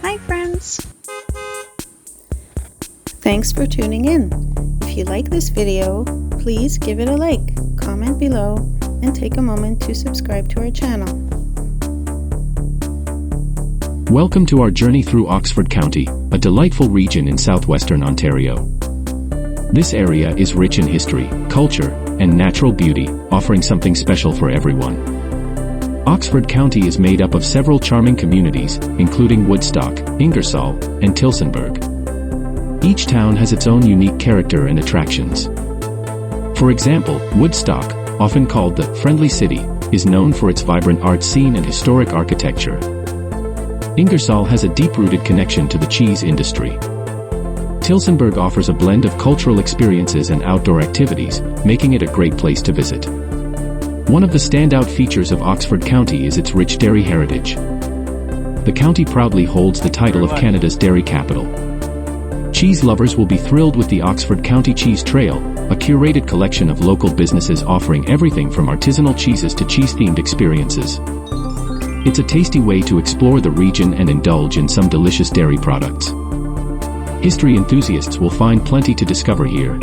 Hi friends! Thanks for tuning in. If you like this video, please give it a like, comment below, and take a moment to subscribe to our channel. Welcome to our journey through Oxford County, a delightful region in southwestern Ontario. This area is rich in history, culture, and natural beauty, offering something special for everyone. Oxford County is made up of several charming communities, including Woodstock, Ingersoll, and Tillsonburg. Each town has its own unique character and attractions. For example, Woodstock, often called the Friendly City, is known for its vibrant art scene and historic architecture. Ingersoll has a deep-rooted connection to the cheese industry. Tillsonburg offers a blend of cultural experiences and outdoor activities, making it a great place to visit. One of the standout features of Oxford County is its rich dairy heritage. The county proudly holds the title of Canada's dairy capital. Cheese lovers will be thrilled with the Oxford County Cheese Trail, a curated collection of local businesses offering everything from artisanal cheeses to cheese-themed experiences. It's a tasty way to explore the region and indulge in some delicious dairy products. History enthusiasts will find plenty to discover here.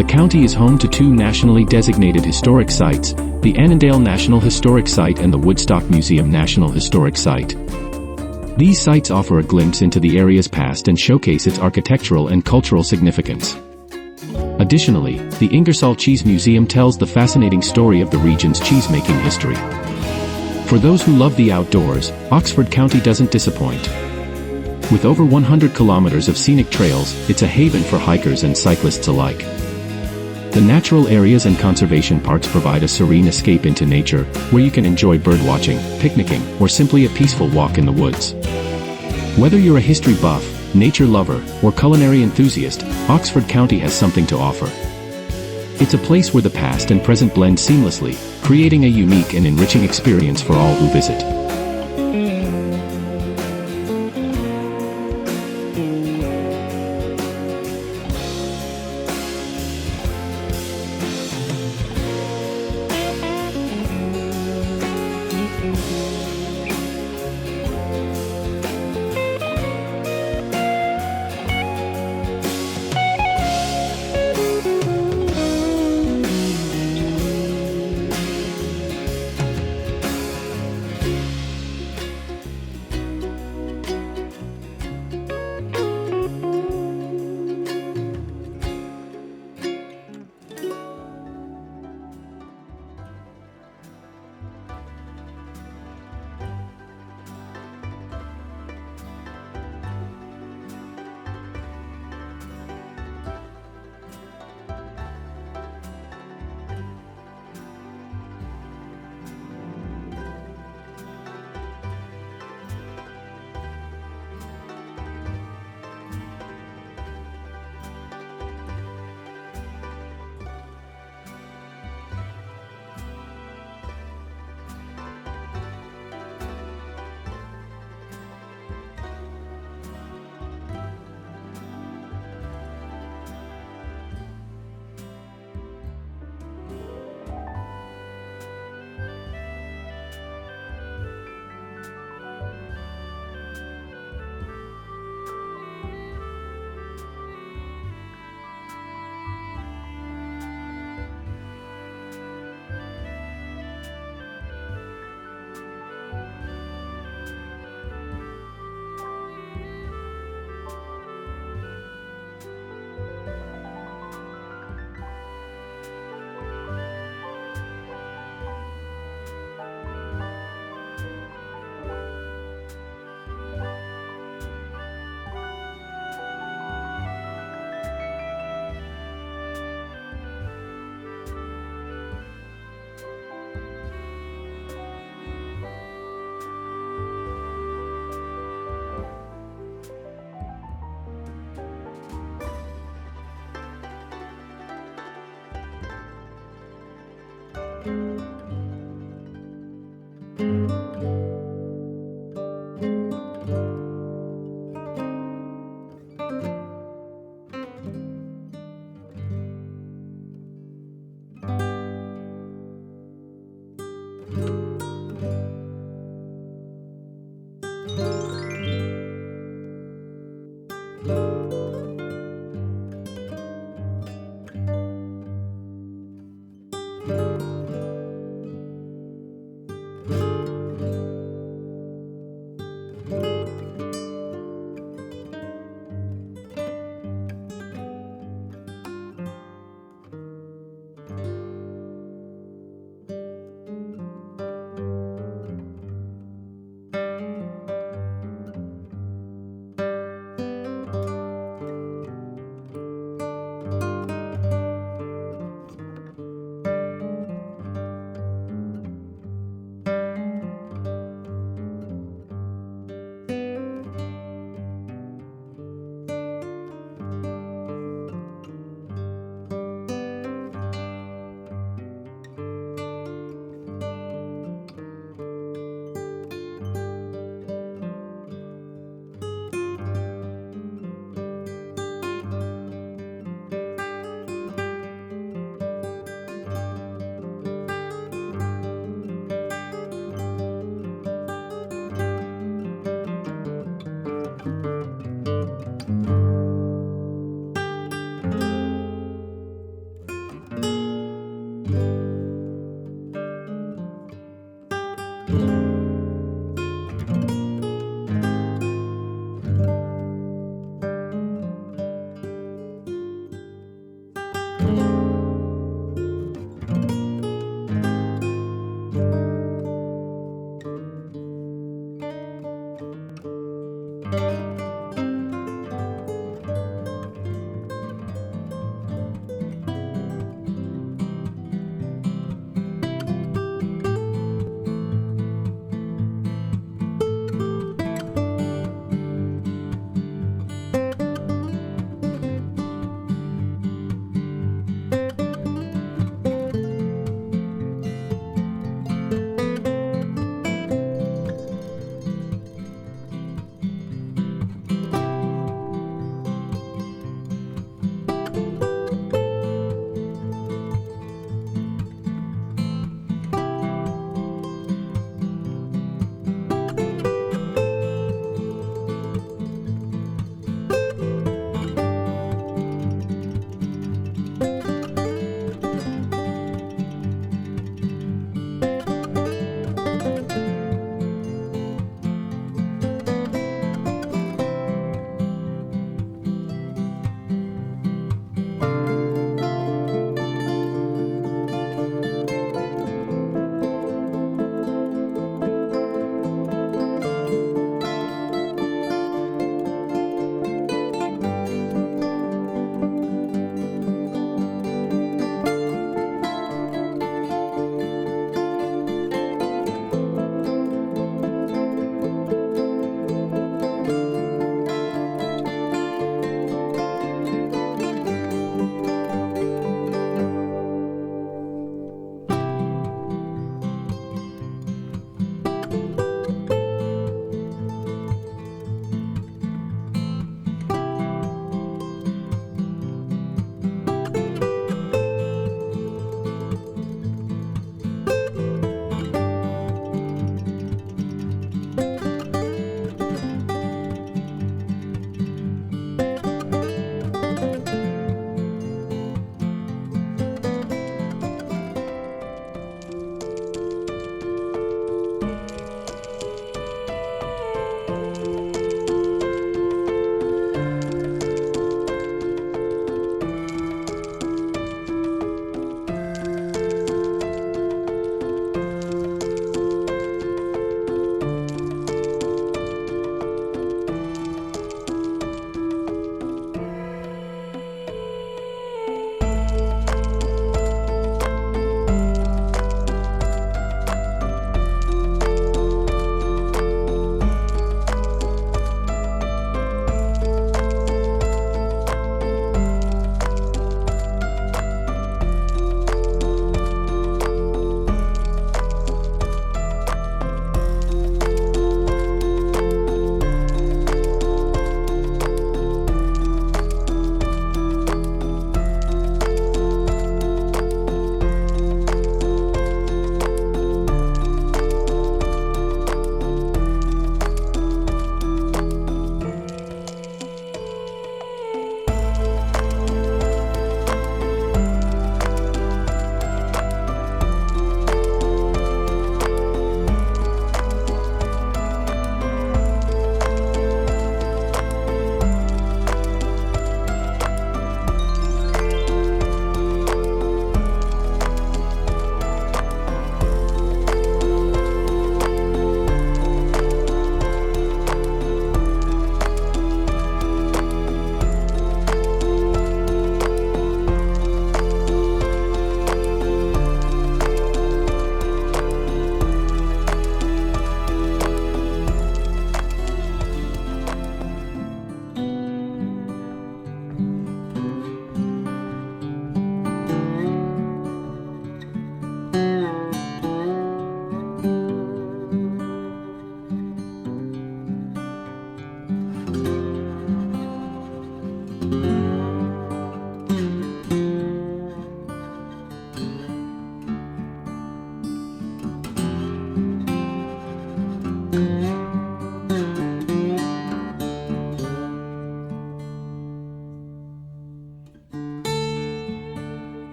The county is home to two nationally designated historic sites, the Annandale National Historic Site and the Woodstock Museum National Historic Site. These sites offer a glimpse into the area's past and showcase its architectural and cultural significance. Additionally, the Ingersoll Cheese Museum tells the fascinating story of the region's cheesemaking history. For those who love the outdoors, Oxford County doesn't disappoint. With over 100 kilometers of scenic trails, it's a haven for hikers and cyclists alike. The natural areas and conservation parks provide a serene escape into nature, where you can enjoy birdwatching, picnicking, or simply a peaceful walk in the woods. Whether you're a history buff, nature lover, or culinary enthusiast, Oxford County has something to offer. It's a place where the past and present blend seamlessly, creating a unique and enriching experience for all who visit.